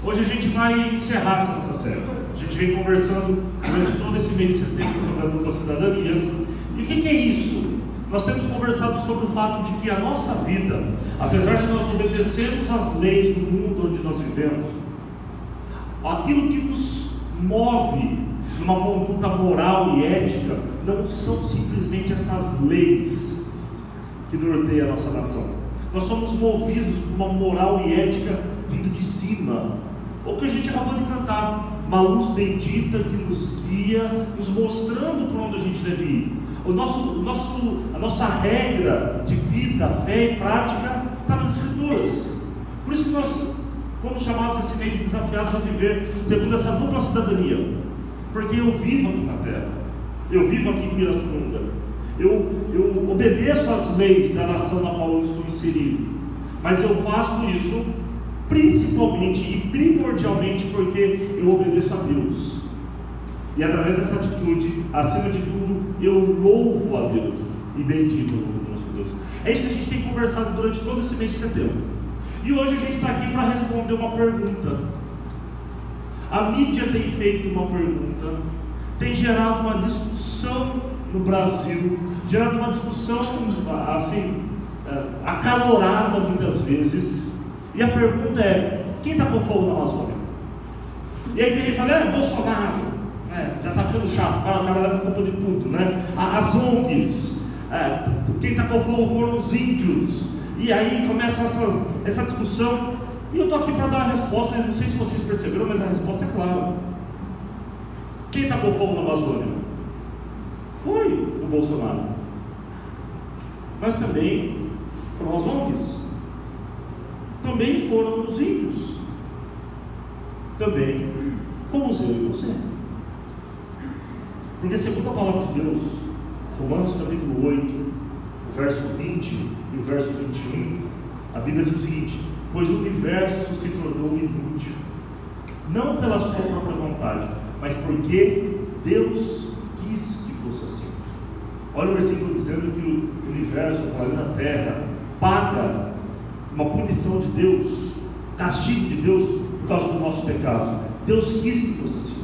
Hoje a gente vai encerrar essa nossa série. A gente vem conversando durante todo esse mês de setembro sobre a dupla cidadania. E o que é isso? Nós temos conversado sobre o fato de que a nossa vida, apesar de nós obedecermos às leis do mundo onde nós vivemos, aquilo que nos move numa conduta moral e ética não são simplesmente essas leis que norteiam a nossa nação. Nós somos movidos por uma moral e ética vindo de cima. O que a gente acabou de cantar, uma luz bendita que nos guia, nos mostrando para onde a gente deve ir. A nossa regra de vida, fé e prática está nas Escrituras. Por isso que nós fomos chamados esse mês desafiados a viver segundo essa dupla cidadania. Porque eu vivo aqui na terra, eu vivo aqui em Pirassununga, eu obedeço às leis da nação na qual eu estou inserido, mas eu faço isso principalmente e primordialmente porque eu obedeço a Deus. E através dessa atitude, acima de tudo, eu louvo a Deus e bendigo o nome do nosso Deus. É isso que a gente tem conversado durante todo esse mês de setembro. E hoje a gente está aqui para responder uma pergunta. A mídia tem feito uma pergunta, tem gerado uma discussão no Brasil, gerado uma discussão assim, acalorada muitas vezes. E a pergunta é: quem está com fogo na Amazônia? E aí tem gente que fala: Bolsonaro. Já está ficando chato, o cara leva culpa de tudo, né? As ONGs, quem está com fogo foram os índios. E aí começa essa discussão. E eu estou aqui para dar a resposta. Não sei se vocês perceberam, mas a resposta é clara. Quem está com fogo na Amazônia? Foi o Bolsonaro. Mas também foram as ONGs. Também foram os índios. Também fomos eu e você. Porque segundo a palavra de Deus, Romanos capítulo 8, o verso 20 e o verso 21, a Bíblia diz o seguinte: pois o universo se tornou inútil, não pela sua própria vontade, mas porque Deus quis que fosse assim. Olha o versículo dizendo que o universo, o planeta Terra, paga uma punição de Deus, castigo de Deus por causa do nosso pecado. Deus quis que fosse assim.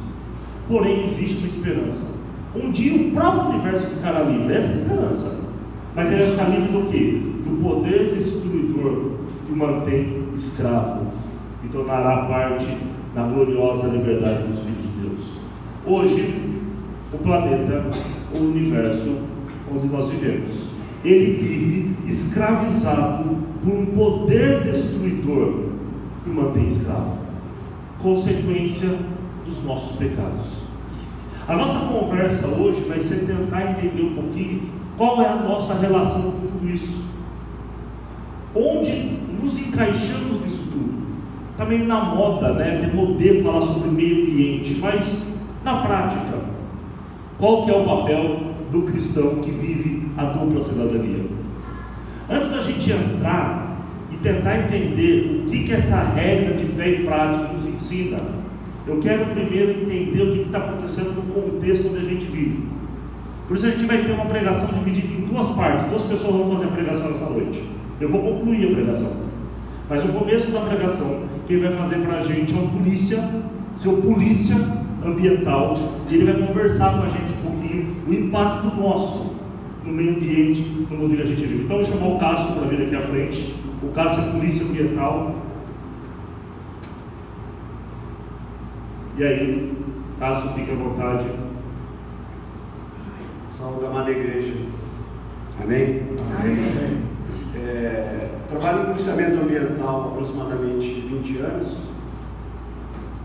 Porém existe uma esperança. Um dia o próprio universo ficará livre, essa é a esperança. Mas ele vai ficar livre do quê? Do poder destruidor que o mantém escravo e tornará parte da gloriosa liberdade dos filhos de Deus. Hoje, o planeta, o universo onde nós vivemos, ele vive escravizado por um poder destruidor que o mantém escravo, consequência dos nossos pecados. A nossa conversa hoje vai ser tentar entender um pouquinho qual é a nossa relação com tudo isso, onde nos encaixamos nisso tudo. Está meio na moda, né, de poder falar sobre meio ambiente, mas na prática, qual que é o papel do cristão que vive a dupla cidadania? Antes da gente entrar e tentar entender o que essa regra de fé e prática nos ensina, eu quero primeiro entender o que está acontecendo no contexto onde a gente vive. Por isso a gente vai ter uma pregação dividida em duas partes. Duas pessoas vão fazer a pregação essa noite. Eu vou concluir a pregação, mas o começo da pregação, quem vai fazer para a gente é um polícia, seu polícia ambiental, e ele vai conversar com a gente um pouquinho o impacto nosso no meio ambiente, no mundo que a gente vive. Então eu vou chamar o Cássio para vir aqui à frente. O Cássio é polícia ambiental. E aí, Cássio, fique à vontade. Salve da amada igreja. Amém? Amém. Trabalho em policiamento ambiental há aproximadamente 20 anos.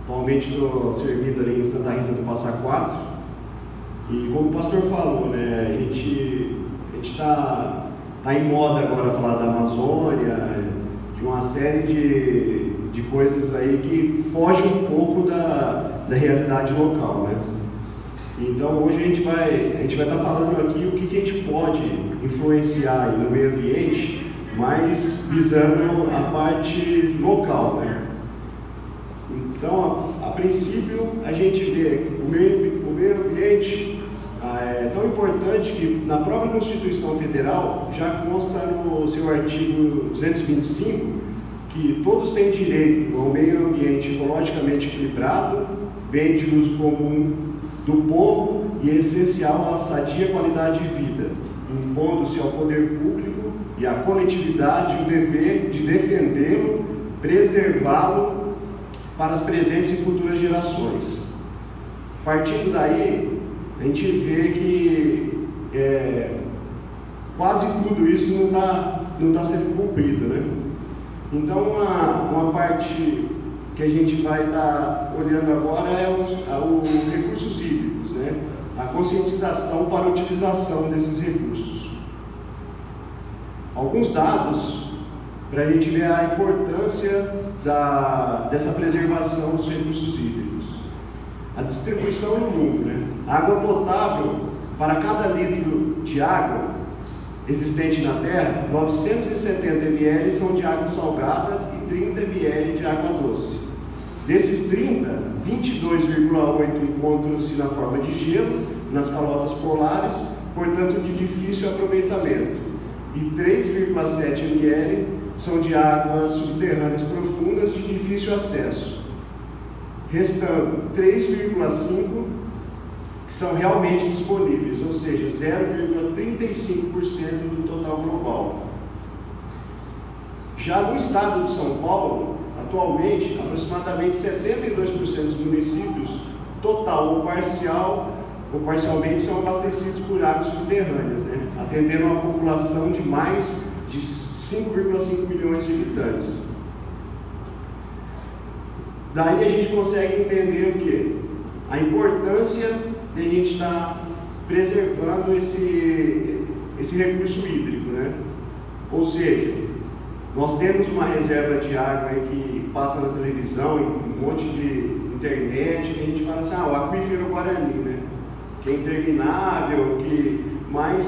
Atualmente estou servindo ali em Santa Rita do Passa Quatro. E como o pastor falou, né, a gente está em moda agora falar da Amazônia, de uma série de coisas aí que fogem um pouco da realidade local, né? Então hoje a gente vai estar falando aqui o que a gente pode influenciar no meio ambiente, mas visando a parte local, né? Então, a princípio, a gente vê o meio ambiente é tão importante que na própria Constituição Federal já consta no seu artigo 225 que todos têm direito ao meio ambiente ecologicamente equilibrado, bem de uso comum do povo e essencial à sadia qualidade de vida, impondo-se ao poder público e à coletividade o dever de defendê-lo, preservá-lo para as presentes e futuras gerações. Partindo daí, a gente vê que quase tudo isso não está sendo cumprido, né? Então, uma parte que a gente vai estar olhando agora é os recursos hídricos, né? A conscientização para a utilização desses recursos. Alguns dados para a gente ver a importância dessa preservação dos recursos hídricos. A distribuição no mundo, né? A água potável, para cada litro de água existente na Terra, 970 ml são de água salgada e 30 ml de água doce. Desses 30, 22,8 encontram-se na forma de gelo, nas calotas polares, portanto de difícil aproveitamento, e 3,7 ml são de águas subterrâneas profundas de difícil acesso, restando 3,5 que são realmente disponíveis, ou seja, 0,35% do total global. Já no estado de São Paulo, atualmente, aproximadamente 72% dos municípios, total ou parcialmente, são abastecidos por águas subterrâneas, né? Atendendo a uma população de mais de 5,5 milhões de habitantes. Daí a gente consegue entender o quê? A importância de a gente estar preservando esse recurso hídrico, né? Ou seja, nós temos uma reserva de água aí que passa na televisão, em um monte de internet, que a gente fala assim, o aquífero Guarani, né? Que é interminável, mas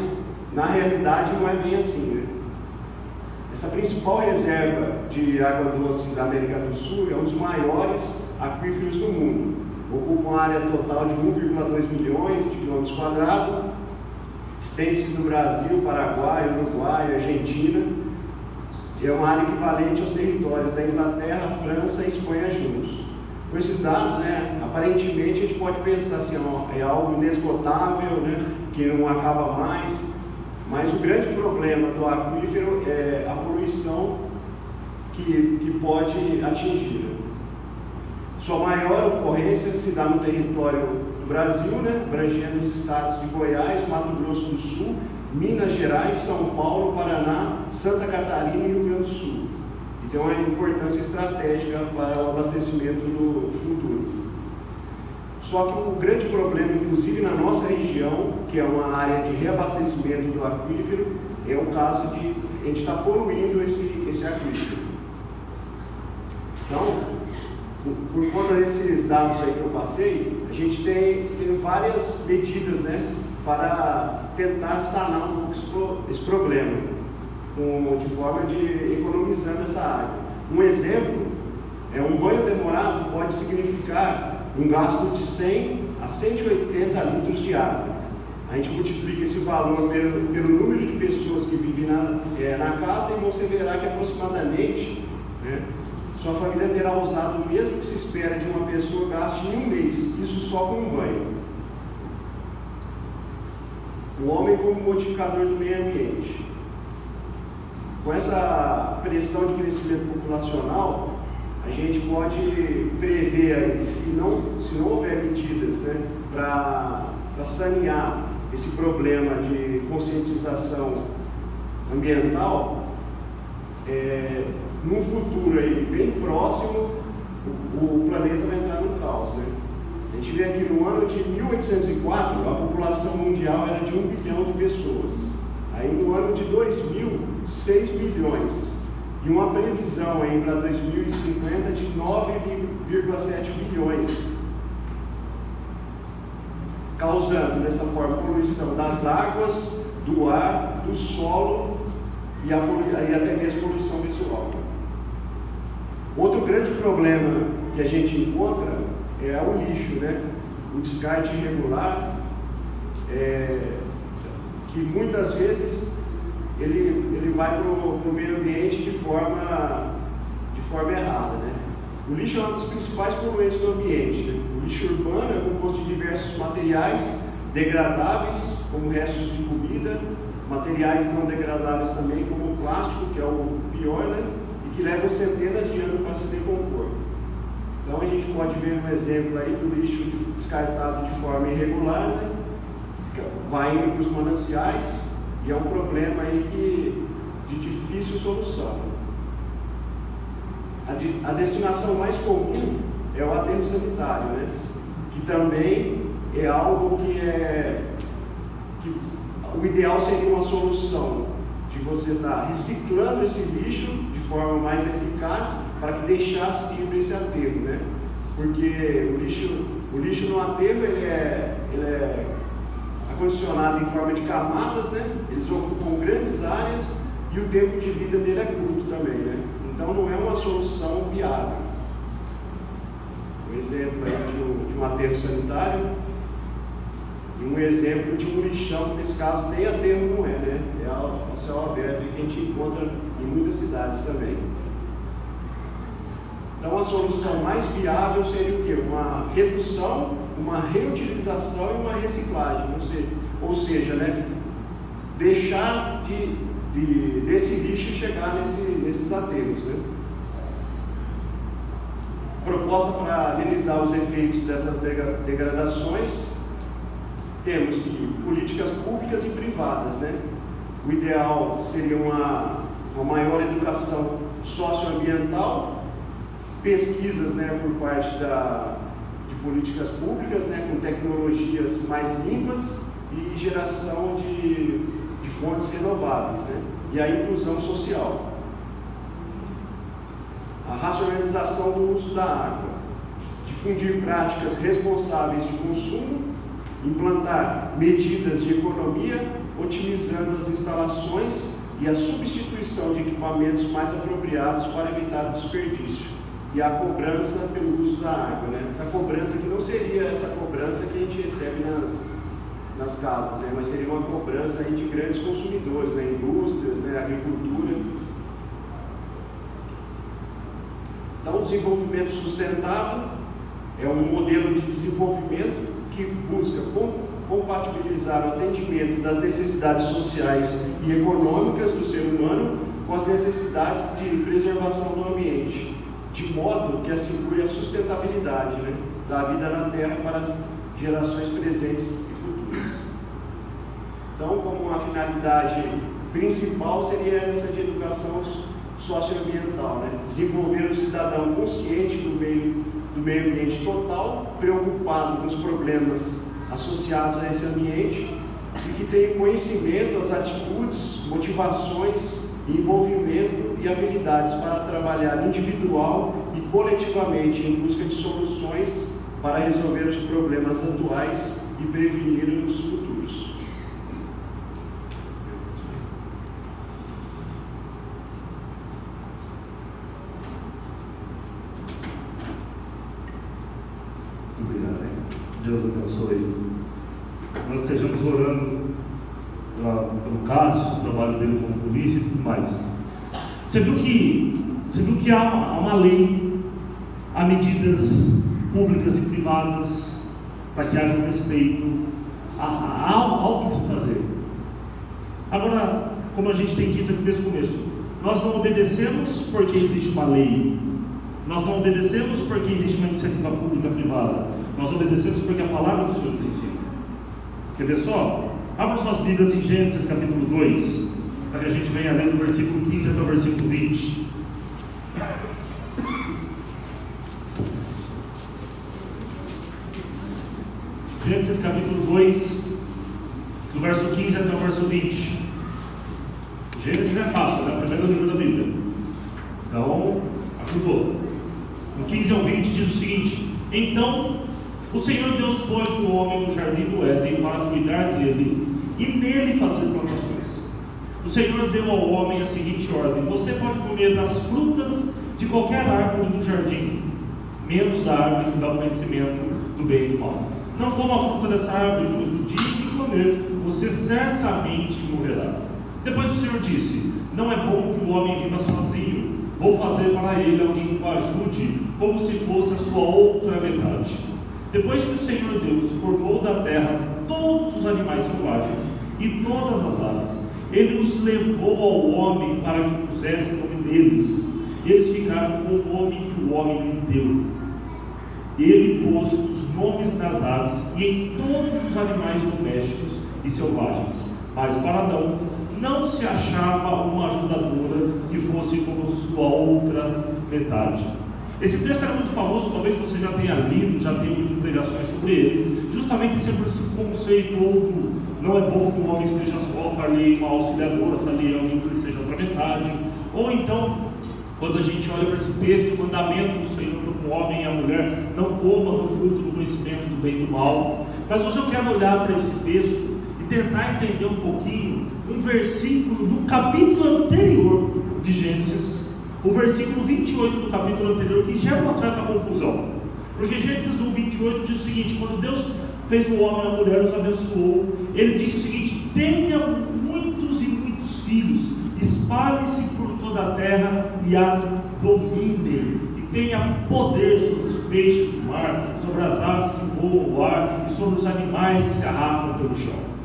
na realidade não é bem assim, né? Essa principal reserva de água doce da América do Sul é um dos maiores aquíferos do mundo. Ocupa uma área total de 1,2 milhões de quilômetros quadrados, estende-se no Brasil, Paraguai, Uruguai, Argentina, e é uma área equivalente aos territórios da Inglaterra, França e Espanha juntos. Com esses dados, né, aparentemente a gente pode pensar assim, é algo inesgotável, né, que não acaba mais, mas o grande problema do aquífero é a poluição que pode atingir. Sua maior ocorrência se dá no território do Brasil, né, abrangendo os estados de Goiás, Mato Grosso do Sul, Minas Gerais, São Paulo, Paraná, Santa Catarina e Rio Grande do Sul. E tem uma importância estratégica para o abastecimento no futuro. Só que o grande problema, inclusive na nossa região, que é uma área de reabastecimento do aquífero, é o caso de a gente estar poluindo esse aquífero. Então, por conta desses dados aí que eu passei, a gente tem várias medidas, né, para tentar sanar um pouco esse problema, de forma de economizando essa água. Um exemplo é um banho demorado pode significar um gasto de 100 a 180 litros de água. A gente multiplica esse valor pelo número de pessoas que vivem na casa e você verá que aproximadamente, né, sua família terá usado o mesmo que se espera de uma pessoa gaste em um mês, isso só com um banho. O homem como modificador do meio ambiente. Com essa pressão de crescimento populacional, a gente pode prever aí, se não houver medidas, né, para sanear esse problema de conscientização ambiental, num futuro aí bem próximo, o planeta vai entrar no caos, né? A gente vê aqui no ano de 1804, a população mundial era de 1 bilhão de pessoas. Aí no ano de 2000, 6 bilhões. E uma previsão aí para 2050 de 9,7 bilhões. Causando dessa forma poluição das águas, do ar, do solo e até mesmo poluição visual. Outro grande problema que a gente encontra é o lixo, né? O descarte irregular, que muitas vezes ele vai para o meio ambiente de forma de forma errada, né? O lixo é um dos principais poluentes do ambiente, né? O lixo urbano é composto de diversos materiais degradáveis, como restos de comida, materiais não degradáveis também, como o plástico, que é o pior, né? E que levam centenas de anos para se decompor. Então a gente pode ver um exemplo aí do lixo descartado de forma irregular, né? Vai indo para os mananciais e é um problema aí de difícil solução. A destinação mais comum é o aterro sanitário, né? Que também é algo que o ideal seria uma solução de você estar reciclando esse lixo de forma mais eficaz para que deixasse de ir para esse aterro, né? Porque o lixo no aterro ele é acondicionado em forma de camadas, né? Eles ocupam grandes áreas e o tempo de vida dele é curto também, né? Então não é uma solução viável. Um exemplo aí de um aterro sanitário e um exemplo de um lixão, que nesse caso nem aterro não é, né? É ao céu aberto que a gente encontra em muitas cidades também. Então a solução mais viável seria o quê? Uma redução, uma reutilização e uma reciclagem, ou seja, né? Deixar desse lixo chegar nesses aterros, né? Proposta para amenizar os efeitos dessas degradações, temos que políticas públicas e privadas, né? O ideal seria uma maior educação socioambiental, pesquisas, né, por parte de políticas públicas, né, com tecnologias mais limpas e geração de fontes renováveis, né? E a inclusão social. A racionalização do uso da água, difundir práticas responsáveis de consumo, implantar medidas de economia, otimizando as instalações e a substituição de equipamentos mais apropriados para evitar desperdício. E a cobrança pelo uso da água, né? Essa cobrança que não seria essa cobrança que a gente recebe nas casas, né? Mas seria uma cobrança aí de grandes consumidores, né? Indústrias, né? Agricultura. Então, o desenvolvimento sustentável é um modelo de desenvolvimento que busca compatibilizar o atendimento das necessidades sociais e econômicas do ser humano com as necessidades de preservação do ambiente, de modo que assegure a sustentabilidade, né, da vida na Terra para as gerações presentes e futuras. Então, como uma finalidade principal seria essa de educação socioambiental, né? Desenvolver o cidadão consciente do meio ambiente total, preocupado com os problemas associados a esse ambiente e que tenha conhecimento, as atitudes, motivações, envolvimento e habilidades para trabalhar individual e coletivamente em busca de soluções para resolver os problemas atuais e prevenir os futuros. Obrigado, hein? Deus abençoe. Nós estejamos orando pelo Cássio, o trabalho dele como polícia e tudo mais. Você viu que há uma lei, há medidas públicas e privadas para que haja um respeito, há algo que se fazer. Agora, como a gente tem dito aqui desde o começo, nós não obedecemos porque existe uma lei, nós não obedecemos porque existe uma iniciativa pública privada, nós obedecemos porque a palavra do Senhor nos ensina. Quer ver só? Abra suas Bíblias em Gênesis capítulo 2, para que a gente venha lendo do versículo 15 até o versículo 20. Gênesis capítulo 2, do verso 15 até o verso 20. Gênesis é fácil, né? O primeiro livro da Bíblia. Então, ajudou. No 15 ao 20 diz o seguinte: Então o Senhor Deus pôs o homem no jardim do Éden para cuidar dele e nele fazer plantações. O Senhor deu ao homem a seguinte ordem: Você pode comer das frutas de qualquer árvore do jardim, menos da árvore que dá o conhecimento do bem e do mal. Não coma a fruta dessa árvore, pois no dia que comer, você certamente morrerá. Depois o Senhor disse: Não é bom que o homem viva sozinho. vou fazer para ele alguém que o ajude, como se fosse a sua outra metade. Depois que o Senhor Deus formou da terra todos os animais selvagens e todas as aves, ele os levou ao homem para que pusesse nome neles. Eles ficaram com o nome que o homem lhe deu. Ele pôs os nomes nas aves e em todos os animais domésticos e selvagens. Mas para Adão não se achava uma ajudadora que fosse como sua outra metade. Esse texto era muito famoso, talvez você já tenha lido, já tenha lido pregações sobre ele, justamente sempre esse conceito do não é bom que o homem esteja só, falei uma auxiliadora, falei alguém que ele seja outra metade. Ou então, quando a gente olha para esse texto, o mandamento do Senhor para o homem e a mulher, não coma do fruto do conhecimento do bem e do mal. Mas hoje eu quero olhar para esse texto e tentar entender um pouquinho um versículo do capítulo anterior de Gênesis, o versículo 28 do capítulo anterior, que gera uma certa confusão. Porque Gênesis 1:28 diz o seguinte: quando Deus fez o homem e a mulher, os abençoou, ele disse o seguinte: tenha muitos e muitos filhos, espalhem-se por toda a terra e a dominem, e tenha poder sobre os peixes do mar, sobre as aves que voam no ar e sobre os animais que se arrastam pelo chão.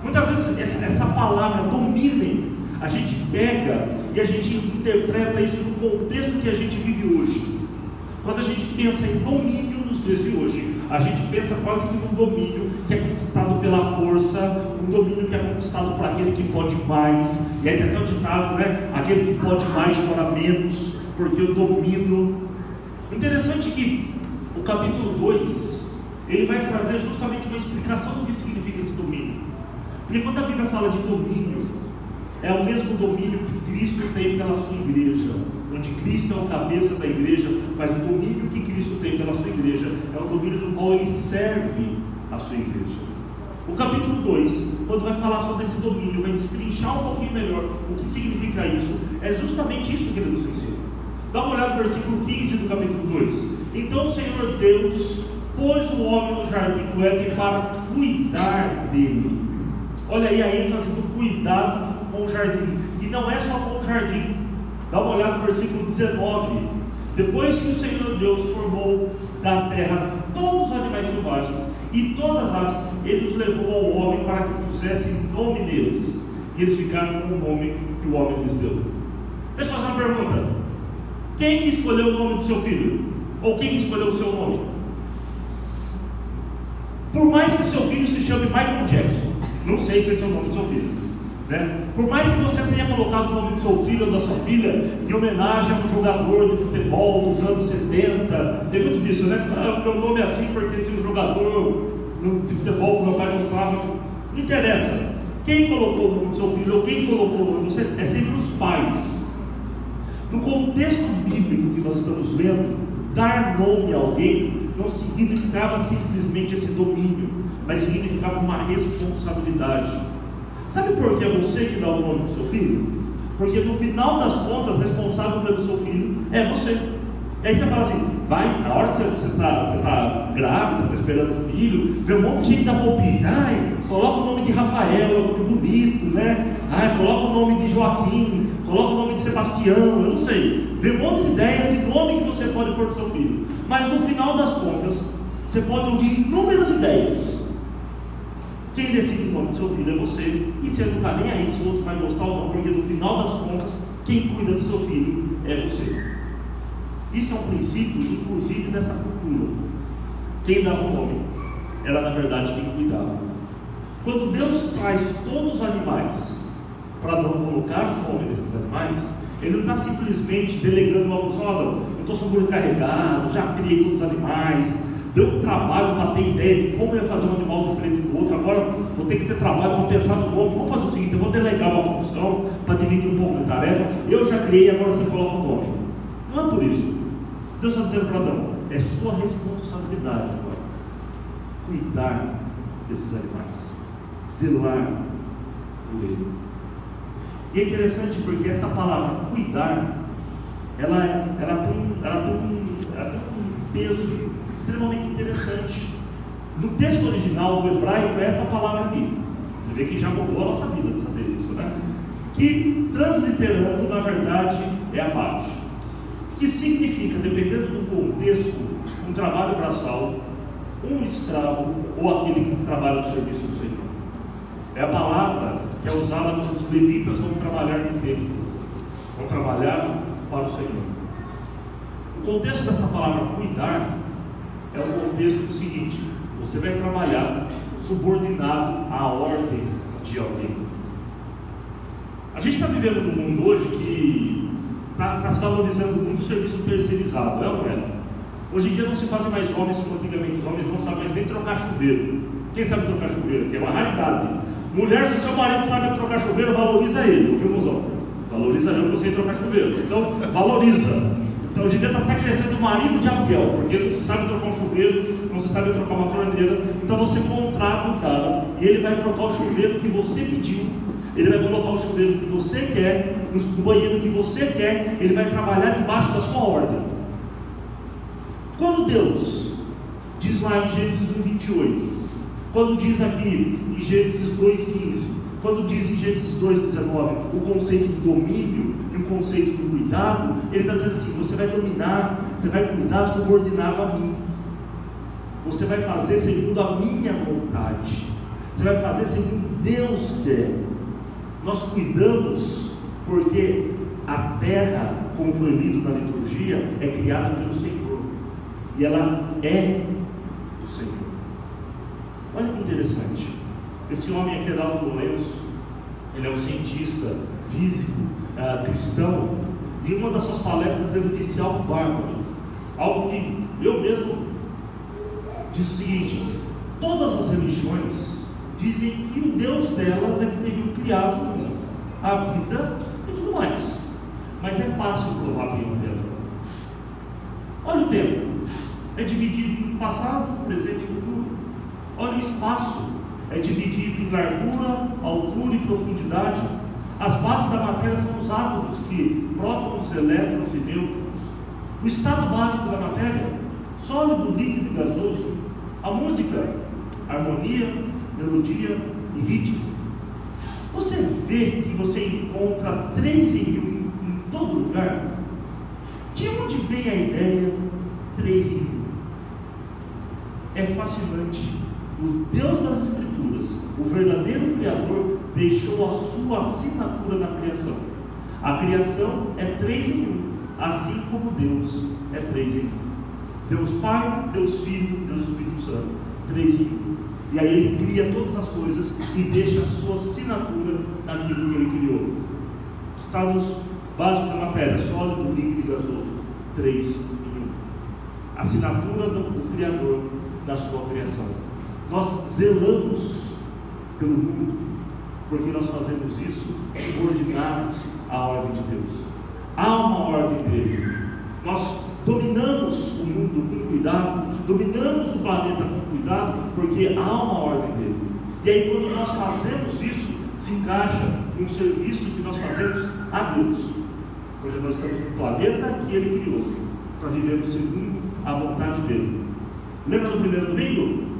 Muitas vezes essa palavra dominem, a gente pega e a gente interpreta isso no contexto que a gente vive hoje. Quando a gente pensa em domínio nos dias de hoje, a gente pensa quase que num domínio que é conquistado pela força, um domínio que é conquistado por aquele que pode mais. E aí tem até o ditado, né? Aquele que pode mais chora menos, porque eu domino. Interessante que o capítulo 2, ele vai trazer justamente uma explicação do que significa esse domínio. Porque quando a Bíblia fala de domínio, é o mesmo domínio que Cristo tem pela sua igreja, onde Cristo é o cabeça da igreja, mas o domínio que Cristo tem pela sua igreja é o domínio do qual ele serve a sua igreja. O capítulo 2, quando vai falar sobre esse domínio, vai destrinchar um pouquinho melhor o que significa isso. É justamente isso que ele nos ensina. Dá uma olhada no versículo 15 do capítulo 2. Então o Senhor Deus pôs o homem no jardim do Éden para cuidar dele. Olha aí a ênfase do cuidado com o jardim. E não é só com o jardim. Dá uma olhada no versículo 19. Depois que o Senhor Deus formou da terra todos os animais selvagens e todas as aves, ele os levou ao homem para que pusesse nome neles. E eles ficaram com o nome que o homem lhes deu. Deixa eu fazer uma pergunta. Quem que escolheu o nome do seu filho? Ou quem que escolheu o seu nome? Por mais que seu filho se chame Michael Jackson, não sei se esse é o nome do seu filho, né? Por mais que você tenha colocado o nome do seu filho ou da sua filha em homenagem a um jogador de futebol dos anos 70, tem muito disso, né? O meu nome é assim porque tinha um jogador de futebol que meu pai gostava. Não interessa quem colocou o nome do seu filho ou quem colocou o nome de você, é sempre os pais. No contexto bíblico que nós estamos lendo, dar nome a alguém não significava simplesmente esse domínio, mas significava uma responsabilidade. Sabe por que é você que dá o nome do seu filho? Porque no final das contas, responsável pelo seu filho é você. E aí você fala assim, vai, na hora que você está grávida, está esperando o filho, vê um monte de gente dar palpite. Ai, coloca o nome de Rafael, é um nome bonito, né? Ai, coloca o nome de Joaquim, coloca o nome de Sebastião, eu não sei. Vê um monte de ideias de nome que você pode pôr para o seu filho. Mas no final das contas, você pode ouvir inúmeras ideias. Quem decide o nome do seu filho é você. E você não está nem aí se o outro vai gostar ou não, porque no final das contas, quem cuida do seu filho é você. Isso é um princípio, inclusive, dessa cultura. Quem dava o nome era, na verdade, quem cuidava. Quando Deus traz todos os animais para não colocar o nome desses animais, Ele não está simplesmente delegando uma função. Olha, eu estou sobrecarregado, já criei todos os animais, deu um trabalho para ter ideia de como eu ia fazer um animal diferente do outro, agora vou ter que ter trabalho para pensar no nome. Vamos fazer o seguinte, eu vou delegar uma função para dividir um pouco de tarefa, eu já criei, agora você coloca o nome. Não é por isso. Deus está dizendo para Adão, é sua responsabilidade agora cuidar desses animais, zelar por ele. E é interessante porque essa palavra cuidar, ela tem um peso extremamente interessante. No texto original do hebraico é essa palavra aqui. Você vê que já mudou a nossa vida de saber isso, né? Que transliterando, na verdade, é abate. que significa, dependendo do contexto, um trabalho braçal, um escravo ou aquele que trabalha no serviço do Senhor. É a palavra que é usada quando os levitas vão trabalhar no templo, vão trabalhar para o Senhor. O contexto dessa palavra cuidar é o contexto do seguinte: você vai trabalhar subordinado à ordem de alguém. A gente está vivendo num mundo hoje que está se valorizando muito o serviço terceirizado, é ou não é? Hoje em dia não se fazem mais homens como antigamente, os homens não sabem mais nem trocar chuveiro. Quem sabe trocar chuveiro? Que é uma raridade. Mulher, se o seu marido sabe trocar chuveiro, valoriza ele, viu, mozão? Valoriza ele, eu não sei trocar chuveiro, então valoriza. Então hoje em dia está crescendo o marido de aluguel, porque não se sabe trocar um chuveiro, não se sabe trocar uma torneira. Então você contrata o cara e ele vai trocar o chuveiro que você pediu, ele vai colocar o chuveiro que você quer, no banheiro que você quer, ele vai trabalhar debaixo da sua ordem. Quando Deus diz lá em Gênesis 1:28, quando diz aqui em Gênesis 2:15, quando diz em Gênesis 2:19 o conceito do domínio e o conceito do cuidado, ele está dizendo assim: você vai dominar, você vai cuidar subordinado a mim, você vai fazer segundo a minha vontade, você vai fazer segundo Deus quer. Nós cuidamos porque a terra, como foi lido na liturgia, é criada pelo Senhor e ela é do Senhor. Olha que interessante, esse homem aqui é Adalto Lourenço, ele é um cientista físico, cristão, e em uma das suas palestras ele disse algo bárbaro, algo que eu mesmo disse o seguinte: todas as religiões dizem que o Deus delas é que teria criado o mundo, a vida e tudo mais, mas é fácil provar quem é o Deus. Olha o tempo, é dividido em passado, presente e futuro. Olha o espaço, é dividido em largura, altura e profundidade. As bases da matéria são os átomos, que prótons, elétrons e nêutrons. O estado básico da matéria: sólido, líquido e gasoso. A música: harmonia, melodia e ritmo. Você vê que você encontra 3 em 1 em todo lugar? De onde vem a ideia 3 em 1? É fascinante. O Deus das Escrituras, o verdadeiro Criador, deixou a sua assinatura na criação. A criação é 3 em 1, assim como Deus é 3 em 1. Deus Pai, Deus Filho, Deus Espírito Santo, 3 em 1. E aí ele cria todas as coisas e deixa a sua assinatura naquilo que ele criou. Estados básicos da matéria: sólido, líquido e gasoso, 3 em 1. Assinatura do Criador da sua criação. Nós zelamos pelo mundo, porque nós fazemos isso subordinados à ordem de Deus. Há uma ordem dele. Nós dominamos o mundo com cuidado, dominamos o planeta com cuidado, porque há uma ordem dele. E aí, quando nós fazemos isso, se encaixa num serviço que nós fazemos a Deus, porque nós estamos no planeta que ele criou, para vivermos segundo a vontade dele. Lembra do primeiro domingo?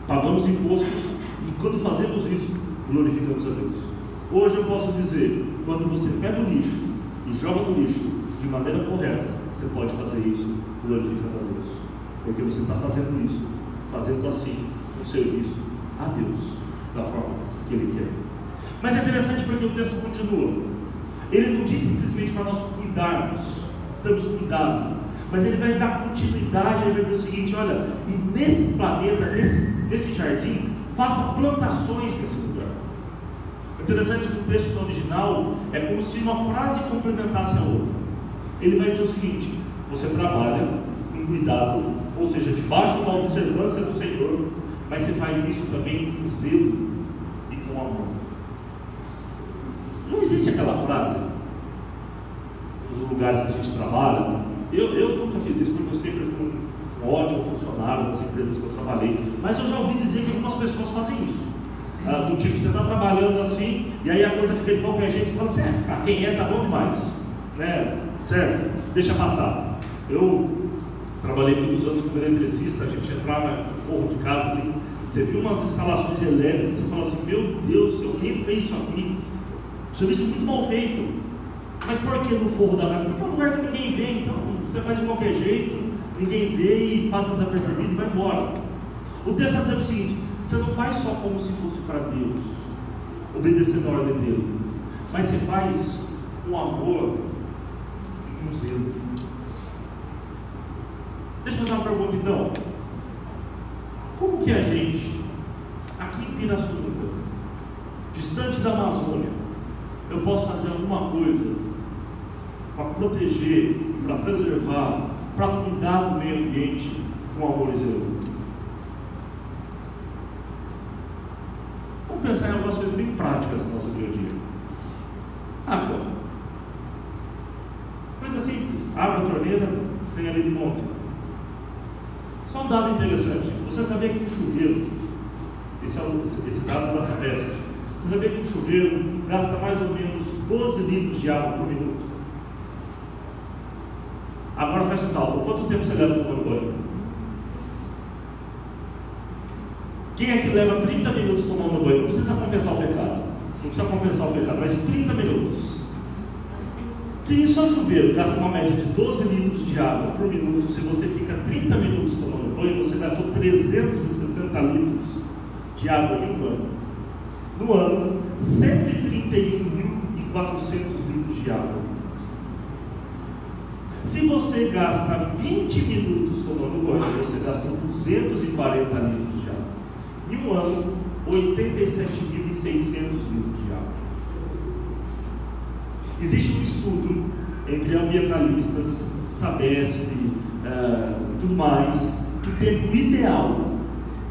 Pagamos impostos e quando fazemos isso, glorificamos a Deus. Hoje eu posso dizer: quando você pega o lixo e joga no lixo de maneira correta, você pode fazer isso glorificando a Deus, porque você está fazendo isso, fazendo assim um serviço a Deus, da forma que Ele quer. Mas é interessante porque o texto continua. Ele não diz simplesmente para nós cuidarmos, temos cuidado, mas ele vai dar continuidade. Ele vai dizer o seguinte: olha, e nesse planeta, nesse jardim, faça plantações nesse lugar. É interessante que o texto no original é como se uma frase complementasse a outra. Ele vai dizer o seguinte: você trabalha com cuidado, ou seja, debaixo da observância do Senhor, mas você faz isso também com zelo e com amor. Não existe aquela frase nos lugares que a gente trabalha. Eu nunca fiz isso, porque eu sempre fui um ótimo funcionário das empresas que eu trabalhei, mas eu já ouvi dizer que algumas pessoas fazem isso. Do tipo, você está trabalhando assim, e aí a coisa fica de qualquer jeito, você fala assim: para quem tá bom demais, né? Certo? Deixa passar. Eu trabalhei muitos anos como eletricista, a gente entrava no forro de casa assim, você viu umas instalações elétricas, você fala assim: meu Deus do céu, quem fez isso aqui? Serviço muito mal feito. Mas por que no forro da casa? Porque é um lugar que ninguém vê, então Você faz de qualquer jeito, ninguém vê e passa desapercebido e vai embora. O texto está dizendo o seguinte: você não faz só como se fosse para Deus, obedecendo a ordem dele, mas você faz com amor e com zelo. Deixa eu fazer uma pergunta então. Como que a gente, aqui em Pirassununga, distante da Amazônia, eu posso fazer alguma coisa para proteger, para preservar, para cuidar do meio ambiente com amor e zelo? Vamos pensar em algumas coisas bem práticas no nosso dia a dia. Água. Coisa simples. Abre a torneira, tem ali de monte. Só um dado interessante. Você sabia que um chuveiro, esse dado da Sabesp, você sabia que um chuveiro gasta mais ou menos 12 litros de água por minuto? Agora faz o cálculo. Quanto tempo você leva tomando banho? Quem é que leva 30 minutos tomando banho? Não precisa confessar o pecado. Não precisa confessar o pecado, mas 30 minutos. Se isso é chuveiro, gasta uma média de 12 litros de água por minuto, se você fica 30 minutos tomando banho, você gastou 360 litros de água em um ano. No ano, 131.400 litros de água. Se você gasta 20 minutos tomando banho, você gastou 240 litros de água. Em um ano, 87.600 litros de água. Existe um estudo entre ambientalistas, Sabesp e tudo mais, que o tempo ideal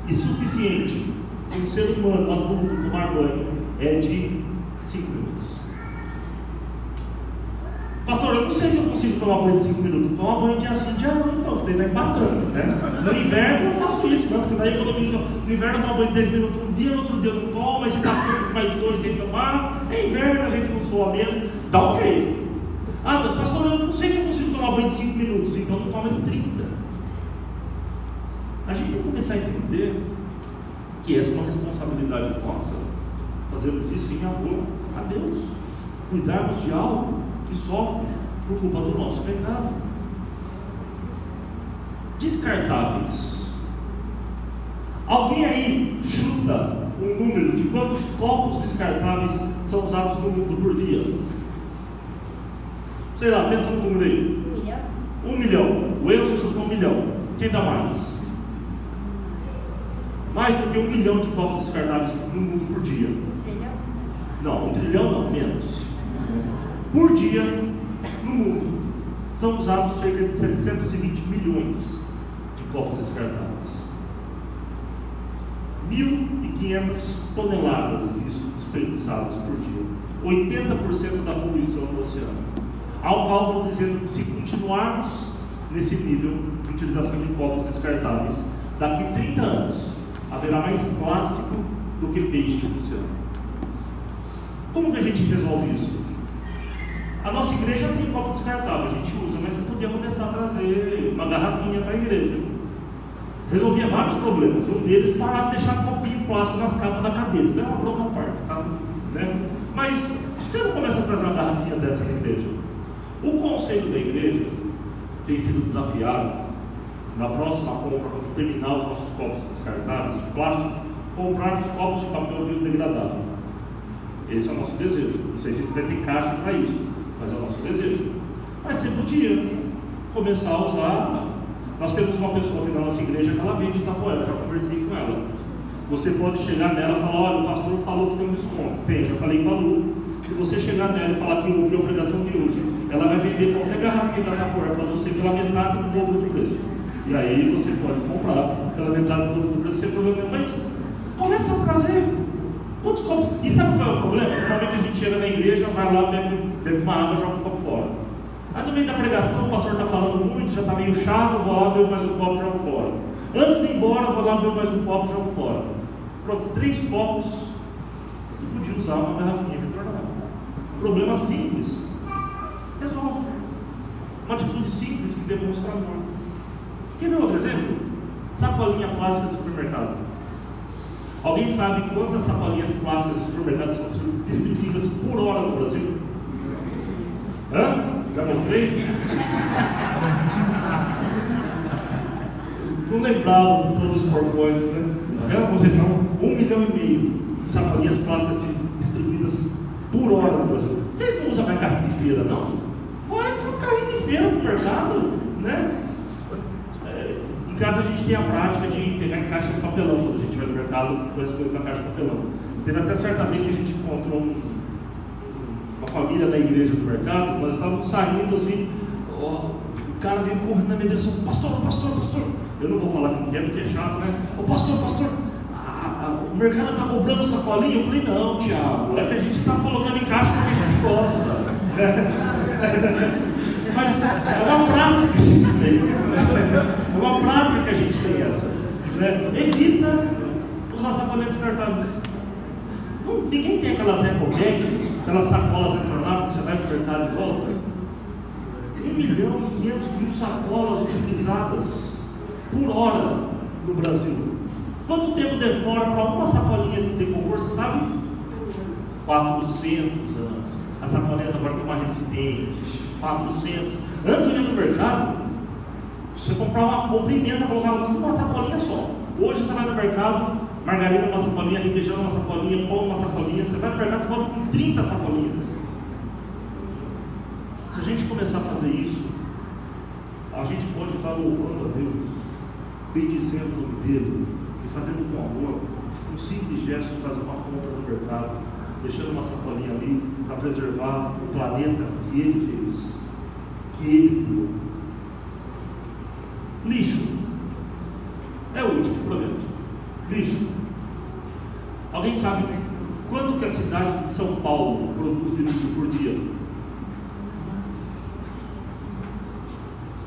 e suficiente para um ser humano adulto tomar banho é de 5 minutos. Pastor, eu não sei se eu consigo tomar banho de 5 minutos. Tomar banho dia sim, dia não, então, porque daí vai empatando, né? No inverno eu faço isso, né? Porque daí economizo. No inverno eu tomo banho de 10 minutos um dia, no outro dia eu não tomo, mas se dá mais 2 sem tomar. É inverno, a gente não soa mesmo, dá um jeito. Ah, pastor, eu não sei se eu consigo tomar banho de 5 minutos, então não toma de 30. A gente tem que começar a entender que essa é uma responsabilidade nossa, fazermos isso em amor a Deus, cuidarmos de algo que sofre por culpa do nosso pecado. Descartáveis. Alguém aí chuta um número de quantos copos descartáveis são usados no mundo por dia? Sei lá, pensa no número aí. 1 milhão. 1 milhão. O Wilson chutou 1 milhão. Quem dá mais? Mais do que 1 milhão de copos descartáveis no mundo por dia. 1 trilhão? Não, 1 trilhão não, menos. Por dia, no mundo, são usados cerca de 720 milhões de copos descartáveis. 1.500 toneladas disso desperdiçados por dia. 80% da poluição do oceano. Há um cálculo dizendo que se continuarmos nesse nível de utilização de copos descartáveis, daqui 30 anos haverá mais plástico do que peixe no oceano. Como que a gente resolve isso? A nossa igreja não tem copo descartável, a gente usa, mas você podia começar a trazer uma garrafinha para a igreja. Resolvia vários problemas. Um deles, parar de deixar copinho plástico nas capas da cadeira. Isso é uma bronca à parte, tá? Né? Mas você não começa a trazer uma garrafinha dessa na igreja? O conselho da igreja tem sido desafiado, na próxima compra, quando terminar os nossos copos descartáveis de plástico, comprarmos copos de papel biodegradável. Esse é o nosso desejo. Não sei se a gente vai ter caixa para isso, mas é o nosso desejo. Mas você podia começar a usar. Nós temos uma pessoa aqui na nossa igreja que ela vende Itapuera, já conversei com ela. Você pode chegar nela e falar: olha, o pastor falou que tem um desconto. Tem, já falei com a Lu. Se você chegar nela e falar que ouviu a pregação de hoje, ela vai vender qualquer garrafinha da Itapuera para você pela metade do dobro do preço. E aí você pode comprar pela metade do dobro do preço sem problema nenhum. Mas começa a trazer. Quantos copos? E sabe qual é o problema? Normalmente a gente chega na igreja, vai lá, bebe uma água e joga um copo fora. Aí no meio da pregação o pastor está falando muito, já está meio chato, vou lá, bebo mais um copo e jogo fora. Antes de ir embora, vou lá, bebo mais um copo e jogo fora. Pronto, 3 copos, você podia usar uma garrafinha retornável. Problema simples, resolve. Uma atitude simples que demonstra amor. Quer ver outro exemplo? Sacolinha plástica do supermercado. Alguém sabe quantas sacolinhas plásticas do supermercado são distribuídas por hora no Brasil? Hã? Já mostrei? não lembrava de todos os PowerPoints, né? Tá vendo como vocês são? 1,5 milhão de sacolinhas plásticas distribuídas por hora no Brasil. Vocês não usam mais carrinho de feira, não? Vai para o carrinho de feira, para o mercado, né? Em casa a gente tem a prática de pegar em caixa de papelão, quando a gente vai no mercado, põe as coisas na caixa de papelão. Teve até certa vez que a gente encontrou uma família da igreja do mercado, nós estávamos saindo assim, o cara veio correndo na minha direção, pastor. Eu não vou falar quem que é, porque é chato, né? Ô pastor, o mercado está cobrando sacolinha? Eu falei, não, Tiago, é que a gente está colocando em caixa porque a gente gosta. Mas é uma prática que a gente tem. É uma prática que a gente tem essa. Né? Evita usar sacolinha descartável. Ninguém tem aquelas eco-bag, aquelas sacolas retornáveis que você vai para o mercado de volta. 1.500.000 sacolas utilizadas por hora no Brasil. Quanto tempo demora para uma sacolinha decompor, você sabe? 400 anos. As sacolinhas agora estão mais resistentes. 400. Antes eu ia no mercado, você comprar uma compra imensa, colocava tudo numa sacolinha só. Hoje você vai no mercado, margarina uma sacolinha, requeijão uma sacolinha, pão uma sacolinha. Você vai no mercado, você volta com 30 sacolinhas. Se a gente começar a fazer isso, a gente pode estar louvando a Deus, bendizendo o dedo e fazendo com amor um simples gesto de fazer uma compra no mercado, deixando uma sacolinha ali para preservar o planeta que Ele fez, que Ele criou. Lixo é o último, prometo. Lixo. Alguém sabe quanto que a cidade de São Paulo produz de lixo por dia?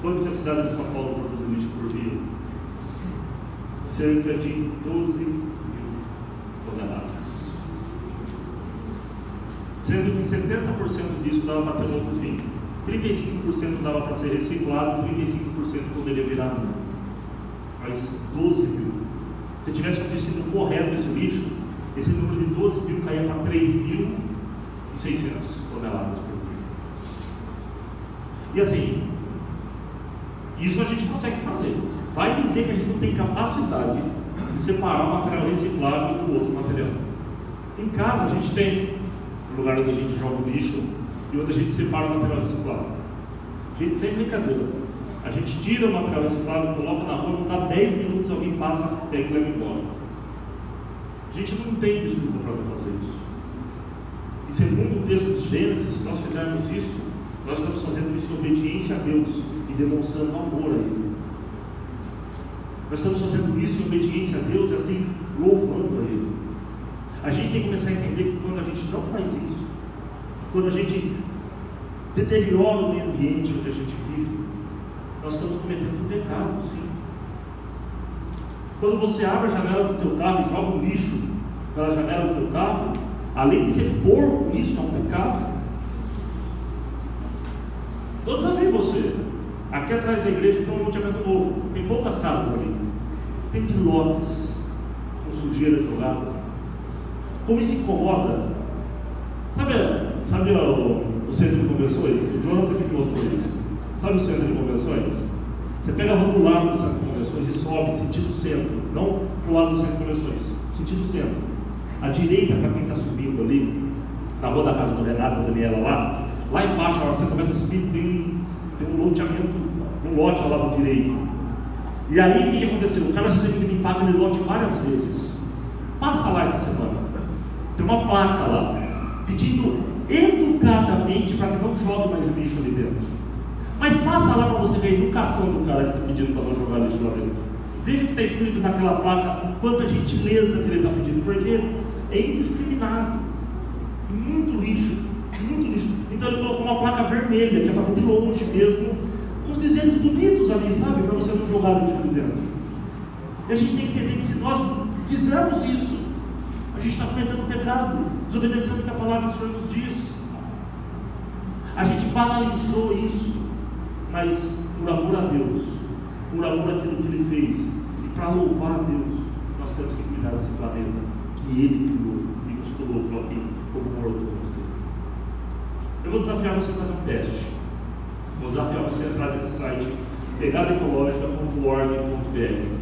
Quanto que a cidade de São Paulo produz de lixo por dia? Cerca de 12.000 toneladas. Sendo que 70% disso dava para ter um outro fim. 35% dava para ser reciclado, 35% poderia virar novo. Mas 12.000. Se tivesse o destino correto esse lixo, esse número de 12.000 caía para 3.600 toneladas por dia. E assim, isso a gente consegue fazer. Vai dizer que a gente não tem capacidade de separar o material reciclável do outro material. Em casa a gente tem um lugar onde a gente joga o lixo e onde a gente separa o material reciclável. Gente, sem brincadeira, a gente tira o material reciclável, coloca na rua, não dá 10 minutos, alguém passa, pega e leva embora. A gente não tem desculpa para não fazer isso. E segundo o texto de Gênesis, se nós fizermos isso, nós estamos fazendo isso em obediência a Deus e demonstrando amor a Ele. Nós estamos fazendo isso em obediência a Deus e assim, louvando a Ele. A gente tem que começar a entender que quando a gente não faz isso, quando a gente deteriora o meio ambiente onde a gente vive, nós estamos cometendo um pecado, sim. Quando você abre a janela do teu carro e joga um lixo pela janela do teu carro, além de ser porco, isso é um pecado. Eu desafio você. Aqui atrás da igreja tem um loteamento novo, tem poucas casas ali, tem de lotes com sujeira jogada. Como isso incomoda? Sabe o centro de convenções? O Jonathan que mostrou isso. Sabe o centro de convenções? Você pega a rua do lado do centro de convenções e sobe sentido centro, não para o lado do centro de convenções, sentido centro. À direita, para quem está subindo ali, na rua da casa do Renato, da Daniela lá embaixo, a hora que você começa a subir, tem um loteamento, um lote ao lado direito. E aí o que aconteceu? O cara já teve que limpar aquele lote várias vezes. Passa lá essa semana. Tem uma placa lá, pedindo educadamente para que não jogue mais lixo ali dentro. Mas passa lá para você ver a educação do cara que está pedindo para não jogar lixo lá dentro. Veja o que está escrito naquela placa, quanta gentileza que ele está pedindo, porque é indiscriminado. Muito lixo, muito lixo. Então ele colocou uma placa vermelha, que é para ver de longe mesmo, uns dizeres bonitos ali, sabe? Para você não jogar lixo ali dentro. E a gente tem que entender que se nós fizermos isso, a gente está cometendo um pecado, desobedecendo o que a palavra do Senhor nos diz. A gente banalizou isso, mas por amor a Deus, por amor àquilo que Ele fez, e para louvar a Deus, nós temos que cuidar desse planeta que Ele criou e nos colocou aqui como mordomos dele. Eu vou desafiar você a fazer um teste. Vou desafiar você a entrar nesse site pegadeecológica.org.br.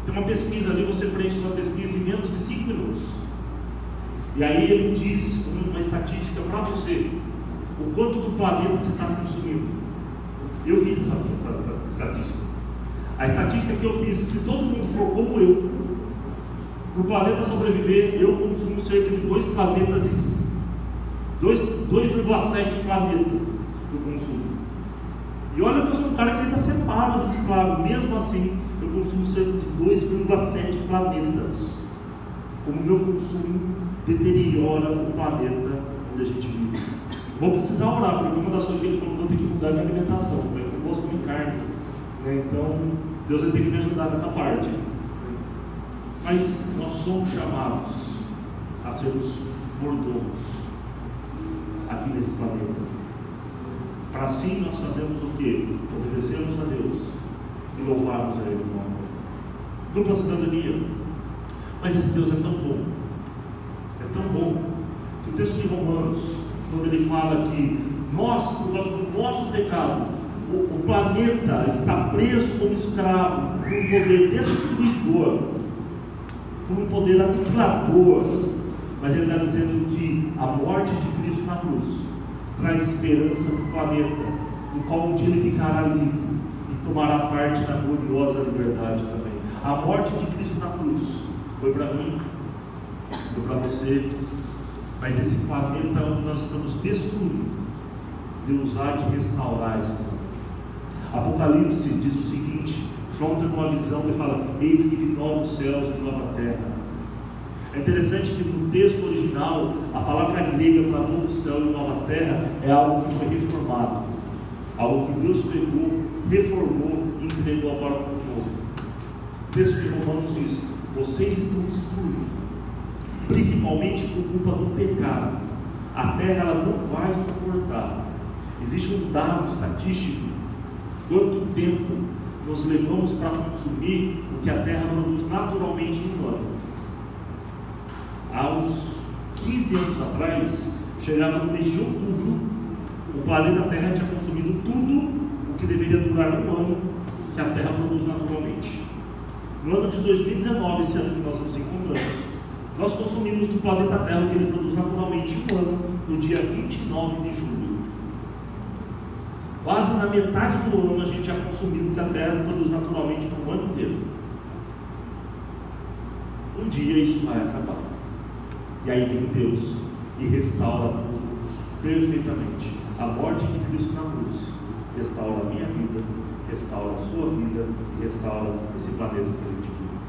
Tem uma pesquisa ali, você preenche uma pesquisa em menos de 5 minutos. E aí ele diz uma estatística para você, o quanto do planeta você está consumindo. Eu fiz essa estatística. A estatística que eu fiz, se todo mundo for como eu, para o planeta sobreviver, eu consumo cerca de 2,7 planetas que eu consumo. E olha que eu sou um cara que ainda separa o reciclável, mesmo assim, eu consumo cerca de 2,7 planetas. Como o meu consumo deteriora o planeta onde a gente vive. Vou precisar orar, porque uma das coisas que ele falou, vou ter que mudar minha alimentação, eu não gosto de comer carne, né? Então Deus vai ter que me ajudar nessa parte. Mas nós somos chamados a sermos mordomos aqui nesse planeta. Para assim nós fazemos o quê? Obedecermos a Deus e louvarmos a Ele no amor. Dupla cidadania. Mas esse Deus é tão bom, que o texto de Romanos, quando ele fala que nós, por causa do nosso pecado, o planeta está preso como escravo por um poder destruidor, por um poder aniquilador, mas ele está dizendo que a morte de Cristo na cruz traz esperança para o planeta, no qual um dia ele ficará livre e tomará parte da gloriosa liberdade também. A morte de Cristo na cruz foi para mim, foi para você, mas esse planeta onde nós estamos destruindo, Deus há de restaurar esse planeta. Apocalipse diz o seguinte, João tem uma visão e fala, eis que vi novos céus e nova terra. É interessante que no texto original, a palavra grega para novo céu e nova terra é algo que foi reformado, algo que Deus pegou, reformou e entregou agora para o povo. O texto de Romanos diz, vocês estão destruindo, principalmente por culpa do pecado. A terra ela não vai suportar. Existe um dado estatístico, quanto tempo nós levamos para consumir o que a terra produz naturalmente em um ano. Há uns 15 anos atrás, chegava no mês de outubro, o planeta Terra tinha consumido tudo o que deveria durar um ano que a Terra produz naturalmente. No ano de 2019, esse ano que nós nos encontramos, nós consumimos do planeta Terra o que ele produz naturalmente em um ano, no dia 29 de julho. Quase na metade do ano a gente já consumiu o que a Terra produz naturalmente por um ano inteiro. Um dia isso vai acabar. E aí vem Deus e restaura tudo perfeitamente. A morte de Cristo na cruz restaura a minha vida, restaura a sua vida e restaura esse planeta que a gente vive.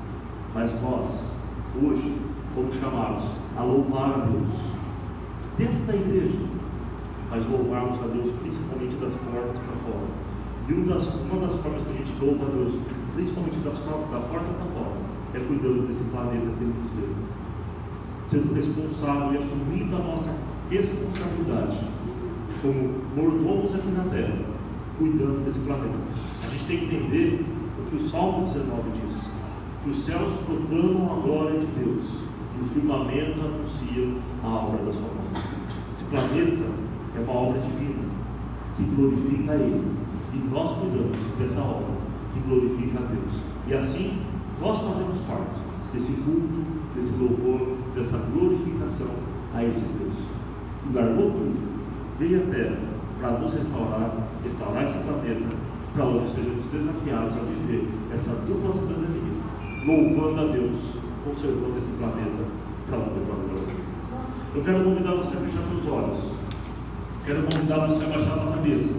Mas nós, hoje, fomos chamados a louvar a Deus dentro da igreja, mas louvarmos a Deus principalmente das portas para fora. E uma das formas que a gente louva a Deus, principalmente da porta para fora, é cuidando desse planeta que Ele nos deu, sendo responsável e assumindo a nossa responsabilidade como mordomos aqui na terra, cuidando desse planeta. A gente tem que entender o que o Salmo 19 diz, que os céus proclamam a glória de Deus e o firmamento anuncia a obra da sua mão. Esse planeta é uma obra divina que glorifica a Ele, e nós cuidamos dessa obra que glorifica a Deus, e assim nós fazemos parte desse culto, desse louvor, dessa glorificação a esse Deus que largou tudo, veio à terra para nos restaurar esse planeta, para hoje sejamos desafiados a viver essa dupla cidadania, louvando a Deus, conservando esse planeta para honra e glória. Eu quero convidar você a fechar seus olhos, quero convidar você a baixar a tua cabeça.